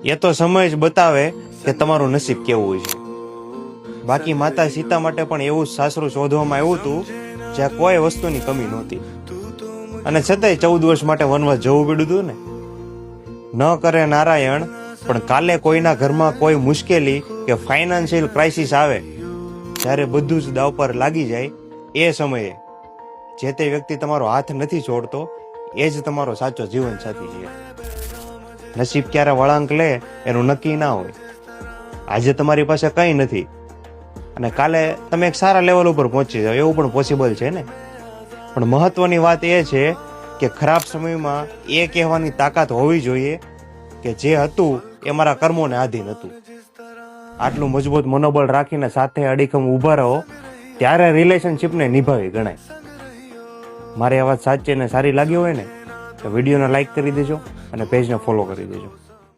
એ તો સમય જ બતાવે કે તમારું નસીબ કેવું હોય છે. બાકી માતા સીતા માટે પણ એવું સાસરું શોધવામાં આવ્યું હતું જ્યાં કોઈ વસ્તુની કમી નહોતી, અને છતાંય 14 વર્ષ માટે વનવાસ જવું પડ્યું હતું ને. ન કરે નારાયણ, પણ કાલે કોઈના ઘરમાં કોઈ મુશ્કેલી કે ફાઇનાન્શિયલ ક્રાઇસિસ આવે, જ્યારે બધું જ દાવ પર લાગી જાય, એ સમયે જે તે વ્યક્તિ તમારો હાથ નથી છોડતો એ જ તમારો સાચો જીવન સાથી છે. નસીબ ક્યારે વળાંક લે એનું નક્કી ના હોય. આજે તમારી પાસે કંઈ નથી અને કાલે તમે એક સારા લેવલ ઉપર પહોંચી જાઓ, એવું પણ પોસિબલ છે ને. પણ મહત્વની વાત એ છે કે ખરાબ સમયમાં એ કહેવાની તાકાત હોવી જોઈએ કે જે હતું એ મારા કર્મોને આધીન હતું. આટલું મજબૂત મનોબળ રાખીને સાથે અડીખમ ઊભા રહો, ત્યારે રિલેશનશિપને નિભાવી ગણાય. મારી આ વાત સાચી અને સારી લાગી હોય ને તો વિડીયોને લાઈક કરી દેજો અને પેજને ફોલો કરી દેજો.